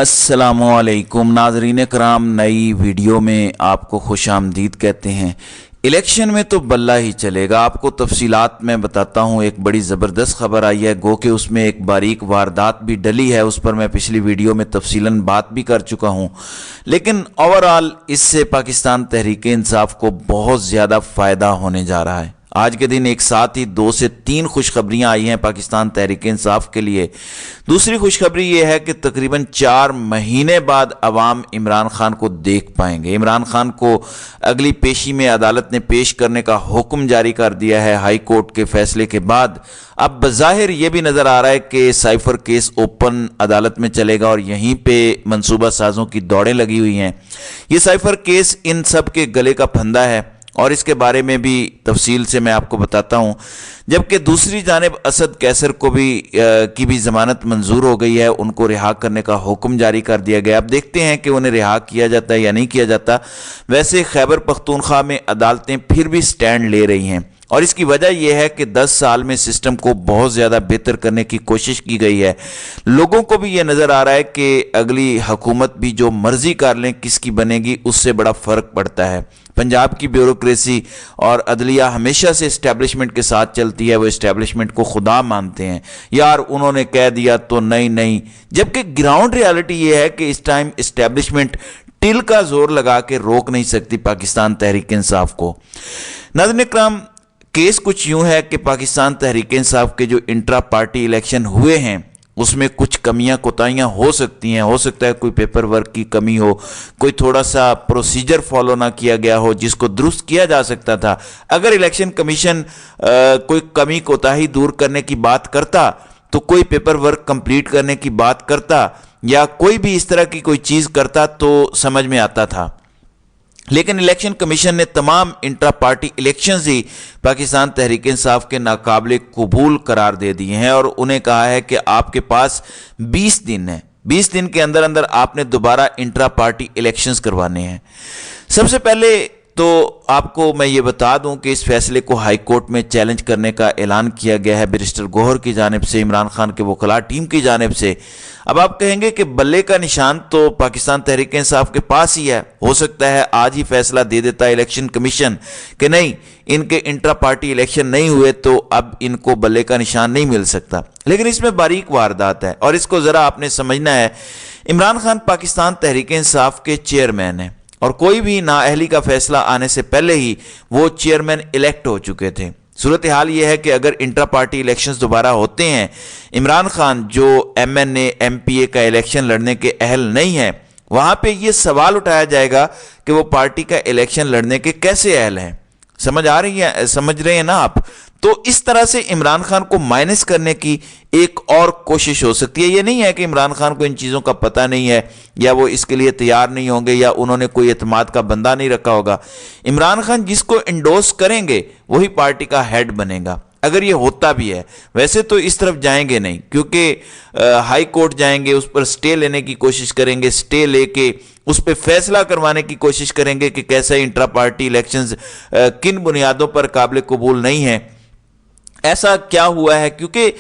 अस्सलामु अलैकुम नाज़रीन कराम, नई वीडियो में आपको खुश आमदीद कहते हैं। इलेक्शन में तो बल्ला ही चलेगा। आपको तफसीलात में बताता हूँ। एक बड़ी ज़बरदस्त खबर आई है, गो कि उसमें एक बारीक वारदात भी डली है। उस पर मैं पिछली वीडियो में तफसीलन बात भी कर चुका हूँ, लेकिन ओवरऑल इससे पाकिस्तान तहरीक इंसाफ को बहुत ज़्यादा फ़ायदा होने जा रहा है। आज के दिन एक साथ ही 2 से 3 खुशखबरियां आई हैं पाकिस्तान तहरीक इंसाफ के लिए। दूसरी खुशखबरी ये है कि तकरीबन 4 महीने बाद अवाम इमरान खान को देख पाएंगे। इमरान खान को अगली पेशी में अदालत ने पेश करने का हुक्म जारी कर दिया है हाई कोर्ट के फैसले के बाद। अब बज़ाहिर ये भी नज़र आ रहा है कि साइफर केस ओपन अदालत में चलेगा और यहीं पे मंसूबा साजों की दौड़ें लगी हुई हैं। ये साइफर केस इन सब के गले का फंदा है और इसके बारे में भी तफसील से मैं आपको बताता हूं। जबकि दूसरी जानिब असद कैसर को की भी ज़मानत मंजूर हो गई है, उनको रिहा करने का हुक्म जारी कर दिया गया। अब देखते हैं कि उन्हें रिहा किया जाता है या नहीं किया जाता। वैसे खैबर पख्तूनख्वा में अदालतें फिर भी स्टैंड ले रही हैं और इसकी वजह यह है कि 10 साल में सिस्टम को बहुत ज़्यादा बेहतर करने की कोशिश की गई है। लोगों को भी यह नज़र आ रहा है कि अगली हुकूमत भी जो मर्जी कर लें किसकी बनेगी उससे बड़ा फ़र्क पड़ता है। पंजाब की ब्यूरोक्रेसी और अदलिया हमेशा से इस्टेब्लिशमेंट के साथ चलती है। वो इस्टेब्लिशमेंट को खुदा मानते हैं, यार उन्होंने कह दिया तो नहीं। जबकि ग्राउंड रियलिटी ये है कि इस टाइम इस्टेब्लिशमेंट टिल का जोर लगा के रोक नहीं सकती पाकिस्तान तहरीक इंसाफ को। नाज़रीन इकराम, केस कुछ यूं है कि पाकिस्तान तहरीक इंसाफ के जो इंट्रा पार्टी इलेक्शन हुए हैं उसमें कुछ कमियां कोताहियां हो सकती हैं। हो सकता है कोई पेपर वर्क की कमी हो, कोई थोड़ा सा प्रोसीजर फॉलो ना किया गया हो जिसको दुरुस्त किया जा सकता था। अगर इलेक्शन कमीशन कोई कमी कोताही दूर करने की बात करता तो कोई पेपर वर्क कंप्लीट करने की बात करता या कोई भी इस तरह की कोई चीज़ करता तो समझ में आता था। लेकिन इलेक्शन कमीशन ने तमाम इंट्रा पार्टी इलेक्शंस ही पाकिस्तान तहरीक इंसाफ के नाकाबिले कबूल करार दे दिए हैं और उन्हें कहा है कि आपके पास 20 दिन है। 20 दिन के अंदर अंदर आपने दोबारा इंट्रा पार्टी इलेक्शंस करवाने हैं। सबसे पहले तो आपको मैं ये बता दूं कि इस फैसले को हाई कोर्ट में चैलेंज करने का ऐलान किया गया है बैरिस्टर गौहर की जानिब से, इमरान खान के वकला टीम की जानिब से। अब आप कहेंगे कि बल्ले का निशान तो पाकिस्तान तहरीक इंसाफ के पास ही है। हो सकता है आज ही फैसला दे देता है इलेक्शन कमीशन कि नहीं, इनके इंट्रा पार्टी इलेक्शन नहीं हुए तो अब इनको बल्ले का निशान नहीं मिल सकता। लेकिन इसमें बारीक वारदात है और इसको ज़रा आपने समझना है। इमरान खान पाकिस्तान तहरीक इंसाफ के चेयरमैन हैं और कोई भी नाअहली का फैसला आने से पहले ही वो चेयरमैन इलेक्ट हो चुके थे। सूरत हाल ये है कि अगर इंट्रा पार्टी इलेक्शंस दोबारा होते हैं, इमरान खान जो MNA MPA का इलेक्शन लड़ने के अहल नहीं है, वहां पे ये सवाल उठाया जाएगा कि वो पार्टी का इलेक्शन लड़ने के कैसे अहल हैं। समझ रहे हैं ना आप? तो इस तरह से इमरान खान को माइनस करने की एक और कोशिश हो सकती है। ये नहीं है कि इमरान खान को इन चीज़ों का पता नहीं है या वो इसके लिए तैयार नहीं होंगे या उन्होंने कोई एतमाद का बंदा नहीं रखा होगा। इमरान खान जिसको इंडोर्स करेंगे वही पार्टी का हेड बनेगा, अगर ये होता भी है। वैसे तो इस तरफ जाएंगे नहीं, क्योंकि हाई कोर्ट जाएंगे, उस पर स्टे लेने की कोशिश करेंगे, स्टे लेके उस पर फैसला करवाने की कोशिश करेंगे कि कैसे इंट्रा पार्टी इलेक्शंस किन बुनियादों पर काबिल कबूल नहीं है। ऐसा क्या हुआ है? क्योंकि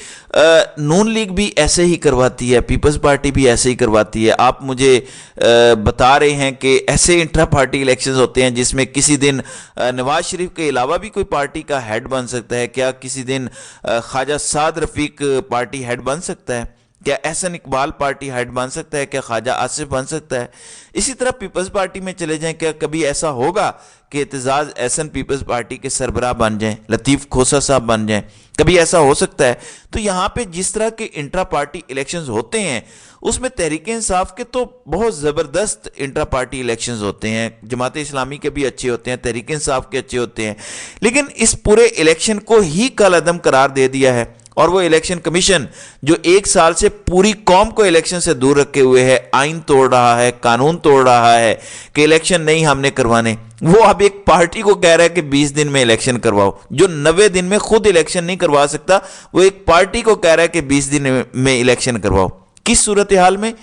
नून लीग भी ऐसे ही करवाती है, पीपल्स पार्टी भी ऐसे ही करवाती है। आप मुझे बता रहे हैं कि ऐसे इंट्रा पार्टी इलेक्शंस होते हैं जिसमें किसी दिन नवाज शरीफ के अलावा भी कोई पार्टी का हेड बन सकता है। क्या किसी दिन ख्वाजा साद रफीक पार्टी हेड बन सकता है? क्या एहसन इकबाल पार्टी हेड बन सकता है? क्या ख्वाजा आसिफ बन सकता है? इसी तरह पीपल्स पार्टी में चले जाएं, क्या कभी ऐसा होगा कि एतजाज एहसन पीपल्स पार्टी के सरबराह बन जाएं, लतीफ़ खोसा साहब बन जाएं? कभी ऐसा हो सकता है? तो यहाँ पे जिस तरह के इंट्रा पार्टी इलेक्शंस होते हैं उसमें तहरीक इंसाफ के तो बहुत ज़बरदस्त इंट्रा पार्टी इलेक्शंस होते हैं। जमात इस्लामी के भी अच्छे होते हैं, तहरीक इंसाफ के अच्छे होते हैं, लेकिन इस पूरे इलेक्शन को ही कलअदम करार दे दिया है। और वो इलेक्शन कमीशन जो 1 साल से पूरी कौम को इलेक्शन से दूर रखे हुए है, आइन तोड़ रहा है, कानून तोड़ रहा है कि इलेक्शन नहीं हमने करवाने, वो अब एक पार्टी को कह रहा है कि 20 दिन में इलेक्शन करवाओ। जो 90 दिन में खुद इलेक्शन नहीं करवा सकता, वो एक पार्टी को कह रहा है कि 20 दिन में इलेक्शन करवाओ। किस सूरत हाल में?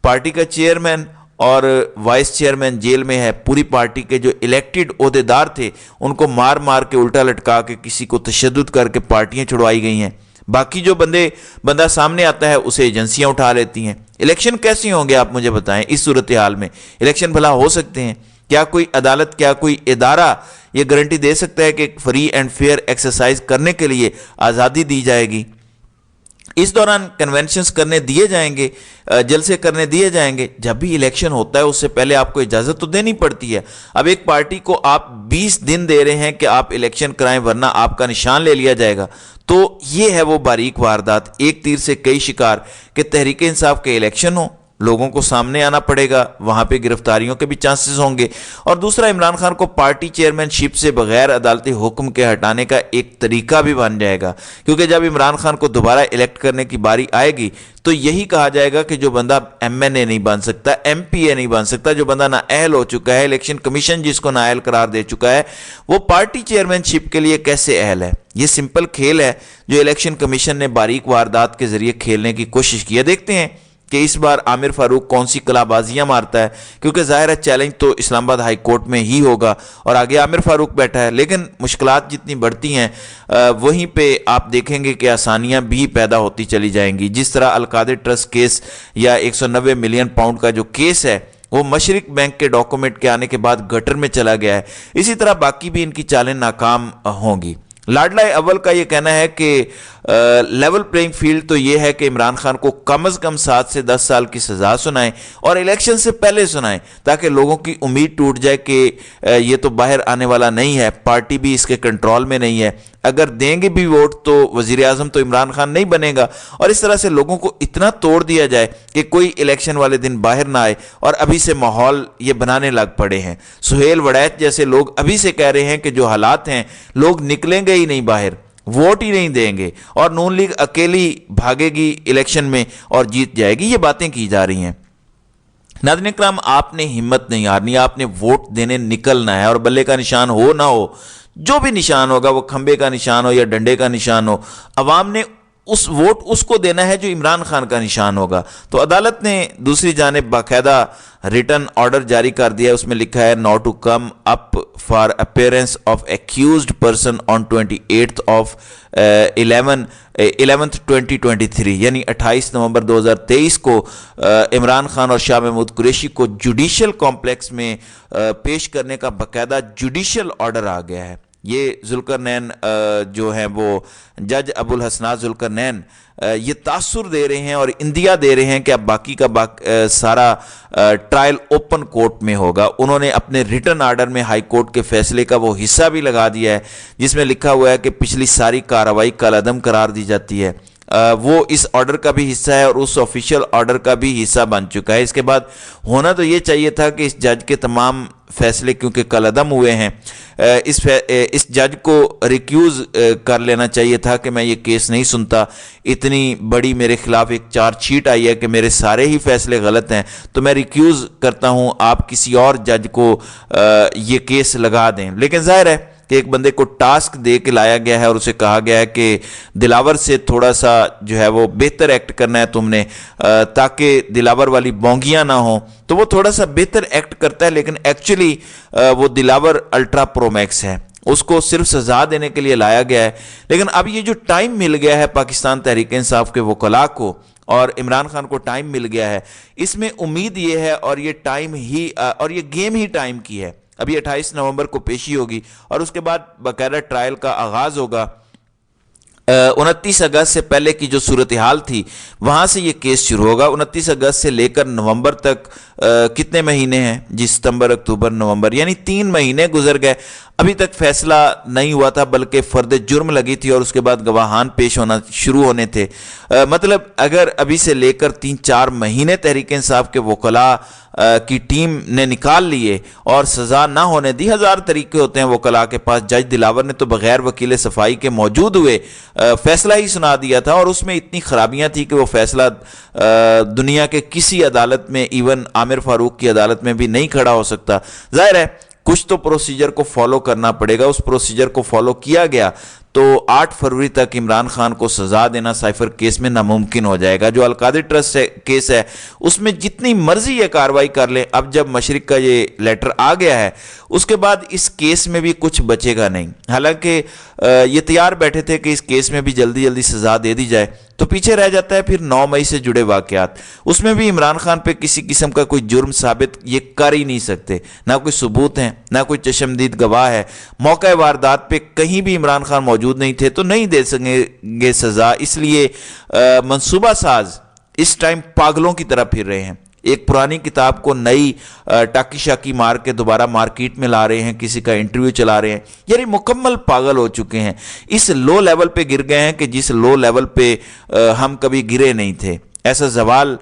पार्टी का चेयरमैन और वाइस चेयरमैन जेल में है। पूरी पार्टी के जो इलेक्टेड ओहदेदार थे उनको मार मार के उल्टा लटका के किसी को तशद्दुद करके पार्टियां छुड़वाई गई हैं। बाकी जो बंदा सामने आता है उसे एजेंसियां उठा लेती हैं। الیکشن کیسے ہوں گے آپ مجھے بتائیں؟ اس صورتحال میں الیکشن بھلا ہو سکتے ہیں؟ کیا کوئی عدالت، کیا کوئی ادارہ یہ گارنٹی دے سکتا ہے کہ فری اینڈ فیئر ایکسرسائز کرنے کے لیے آزادی دی جائے گی؟ اس دوران کنونشنز کرنے دیے جائیں گے، جلسے کرنے دیے جائیں گے؟ جب بھی الیکشن ہوتا ہے اس سے پہلے آپ کو اجازت تو دینی پڑتی ہے۔ اب ایک پارٹی کو آپ 20 دن دے رہے ہیں کہ آپ الیکشن کرائیں ورنہ آپ کا نشان لے لیا جائے گا، تو یہ ہے وہ باریک واردات، ایک تیر سے کئی شکار، کہ تحریک انصاف کے الیکشن ہو، لوگوں کو سامنے آنا پڑے گا، وہاں پہ گرفتاریوں کے بھی چانسز ہوں گے، اور دوسرا عمران خان کو پارٹی چیئرمین شپ سے بغیر عدالتی حکم کے ہٹانے کا ایک طریقہ بھی بن جائے گا، کیونکہ جب عمران خان کو دوبارہ الیکٹ کرنے کی باری آئے گی تو یہی کہا جائے گا کہ جو بندہ ایم این اے نہیں بن سکتا، ایم پی اے نہیں بن سکتا، جو بندہ نااہل ہو چکا ہے، الیکشن کمیشن جس کو نااہل قرار دے چکا ہے، وہ پارٹی چیئرمین شپ کے لیے کیسے اہل ہے؟ یہ سمپل کھیل ہے جو الیکشن کمیشن نے باریک واردات کے ذریعے کھیلنے کی کوشش کی ہے۔ دیکھتے ہیں کہ اس بار عامر فاروق کون سی کلا بازیاں مارتا ہے، کیونکہ ظاہر ہے چیلنج تو اسلام آباد ہائی کورٹ میں ہی ہوگا اور آگے عامر فاروق بیٹھا ہے، لیکن مشکلات جتنی بڑھتی ہیں وہیں پہ آپ دیکھیں گے کہ آسانیاں بھی پیدا ہوتی چلی جائیں گی۔ جس طرح القادر ٹرسٹ کیس یا 190 ملین پاؤنڈ کا جو کیس ہے وہ مشرق بینک کے ڈاکومنٹ کے آنے کے بعد گٹر میں چلا گیا ہے، اسی طرح باقی بھی ان کی چالیں ناکام ہوں گی۔ لاڈلا اول کا یہ کہنا ہے کہ لیول پلینگ فیلڈ تو یہ ہے کہ عمران خان کو کم از کم 7 سے 10 سال کی سزا سنائیں اور الیکشن سے پہلے سنائیں، تاکہ لوگوں کی امید ٹوٹ جائے کہ یہ تو باہر آنے والا نہیں ہے، پارٹی بھی اس کے کنٹرول میں نہیں ہے، اگر دیں گے بھی ووٹ تو وزیر اعظم تو عمران خان نہیں بنے گا، اور اس طرح سے لوگوں کو اتنا توڑ دیا جائے کہ کوئی الیکشن والے دن باہر نہ آئے، اور ابھی سے ماحول یہ بنانے لگ پڑے ہیں۔ سہیل وڑیت جیسے لوگ ابھی سے کہہ رہے ہیں کہ جو حالات ہیں لوگ نکلیں گے ہی نہیں باہر، ووٹ ہی نہیں دیں گے، اور نون لیگ اکیلی بھاگے گی الیکشن میں اور جیت جائے گی، یہ باتیں کی جا رہی ہیں۔ ناظرین اکرام، آپ نے ہمت نہیں ہارنی، آپ نے ووٹ دینے نکلنا ہے، اور بلے کا نشان ہو نہ ہو، جو بھی نشان ہوگا، وہ کھمبے کا نشان ہو یا ڈنڈے کا نشان ہو، عوام نے اس ووٹ اس کو دینا ہے جو عمران خان کا نشان ہوگا۔ تو عدالت نے دوسری جانب باقاعدہ ریٹن آرڈر جاری کر دیا ہے، اس میں لکھا ہے not to come up for appearance of accused person on 28 of 11 2023، یعنی 28 نومبر 2023 کو عمران خان اور شاہ محمود قریشی کو جوڈیشل کمپلیکس میں پیش کرنے کا باقاعدہ جوڈیشل آرڈر آ گیا ہے۔ یہ ذوالقرنین جو ہیں وہ جج ابو الحسنات ذوالقرنین یہ تاثر دے رہے ہیں اور اندیا دے رہے ہیں کہ اب باقی کا سارا ٹرائل اوپن کورٹ میں ہوگا۔ انہوں نے اپنے ریٹن آرڈر میں ہائی کورٹ کے فیصلے کا وہ حصہ بھی لگا دیا ہے جس میں لکھا ہوا ہے کہ پچھلی ساری کارروائی کالعدم قرار دی جاتی ہے۔ وہ اس آرڈر کا بھی حصہ ہے اور اس آفیشیل آرڈر کا بھی حصہ بن چکا ہے۔ اس کے بعد ہونا تو یہ چاہیے تھا کہ اس جج کے تمام فیصلے کیونکہ کالعدم ہوئے ہیں، اس جج کو ریکیوز کر لینا چاہیے تھا کہ میں یہ کیس نہیں سنتا، اتنی بڑی میرے خلاف ایک چارج شیٹ آئی ہے کہ میرے سارے ہی فیصلے غلط ہیں، تو میں ریکیوز کرتا ہوں، آپ کسی اور جج کو یہ کیس لگا دیں۔ لیکن ظاہر ہے کہ ایک بندے کو ٹاسک دے کے لایا گیا ہے اور اسے کہا گیا ہے کہ دلاور سے تھوڑا سا جو ہے وہ بہتر ایکٹ کرنا ہے تم نے، تاکہ دلاور والی بونگیاں نہ ہوں، تو وہ تھوڑا سا بہتر ایکٹ کرتا ہے، لیکن ایکچولی وہ دلاور الٹرا پرو میکس ہے، اس کو صرف سزا دینے کے لیے لایا گیا ہے۔ لیکن اب یہ جو ٹائم مل گیا ہے پاکستان تحریک انصاف کے وکلاء کو اور عمران خان کو ٹائم مل گیا ہے، اس میں امید یہ ہے اور یہ ٹائم ہی اور یہ گیم ہی ٹائم کی ہے۔ ابھی 28 نومبر کو پیشی ہوگی اور اس کے بعد باقاعدہ ٹرائل کا آغاز ہوگا۔ 29 اگست سے پہلے کی جو صورتحال تھی وہاں سے یہ کیس شروع ہوگا۔ 29 اگست سے لے کر نومبر تک کتنے مہینے ہیں جی؟ ستمبر، اکتوبر، نومبر، یعنی 3 مہینے گزر گئے، ابھی تک فیصلہ نہیں ہوا تھا، بلکہ فرد جرم لگی تھی اور اس کے بعد گواہان پیش ہونا شروع ہونے تھے۔ مطلب اگر ابھی سے لے کر 3-4 مہینے تحریک انصاف کے وکلاء کی ٹیم نے نکال لیے اور سزا نہ ہونے دی، 1000 طریقے ہوتے ہیں وکلاء کے پاس۔ جج دلاور نے تو بغیر وکیل صفائی کے موجود ہوئے فیصلہ ہی سنا دیا تھا، اور اس میں اتنی خرابیاں تھیں کہ وہ فیصلہ دنیا کے کسی عدالت میں، ایون عامر فاروق کی عدالت میں بھی نہیں کھڑا ہو سکتا۔ ظاہر ہے کچھ تو پروسیجر کو فالو کرنا پڑے گا، اس پروسیجر کو فالو کیا گیا تو 8 फरवरी तक इमरान खान को सज़ा देना साइफर केस में नामुमकिन हो जाएगा। जो अलकादिर ट्रस्ट केस है उसमें जितनी मर्जी ये कार्रवाई कर लें, अब जब मशरिक का ये लेटर आ गया है उसके बाद इस केस में भी कुछ बचेगा नहीं। हालांकि ये तैयार बैठे थे कि इस केस में भी जल्दी जल्दी सज़ा दे दी जाए, तो पीछे रह जाता है फिर 9 मई से जुड़े वाक़यात। उसमें भी इमरान खान पे किसी किस्म का कोई जुर्म साबित ये कर ही नहीं सकते, ना कोई सबूत हैं, ना कोई चशमदीद गवाह है। मौका वारदात पे कहीं भी इमरान खान मौजूद नहीं थे तो नहीं दे सकेंगे सज़ा। इसलिए मंसूबा साज इस टाइम पागलों की तरह फिर रहे हैं। एक पुरानी किताब को नई टाकी शाकी मार के दोबारा मार्केट में ला रहे हैं, किसी का इंटरव्यू चला रहे हैं, यानी मुकम्मल पागल हो चुके हैं। इस लो लेवल पे गिर गए हैं कि जिस लो लेवल पे हम कभी गिरे नहीं थे। ऐसा जवाल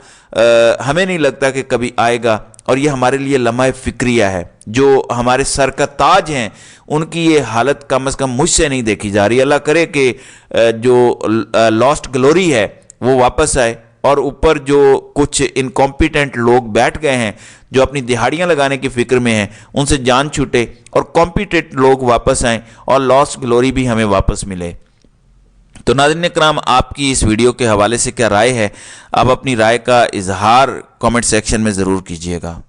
हमें नहीं लगता कि कभी आएगा, और ये हमारे लिए लम्हा फिक्रिया है। जो हमारे सर का ताज हैं उनकी ये हालत कम से कम मुझसे नहीं देखी जा रही। अल्लाह करे कि जो लॉस्ट ग्लोरी है वो वापस आए, और ऊपर जो कुछ इनकॉम्पिटेंट लोग बैठ गए हैं जो अपनी दिहाड़ियां लगाने की फिक्र में हैं, उनसे जान छूटे और कॉम्पिटेंट लोग वापस आएँ और लॉस्ट ग्लोरी भी हमें वापस मिले। तो नाज़रीन इकराम, आपकी इस वीडियो के हवाले से क्या राय है? आप अपनी राय का इजहार कमेंट सेक्शन में ज़रूर कीजिएगा।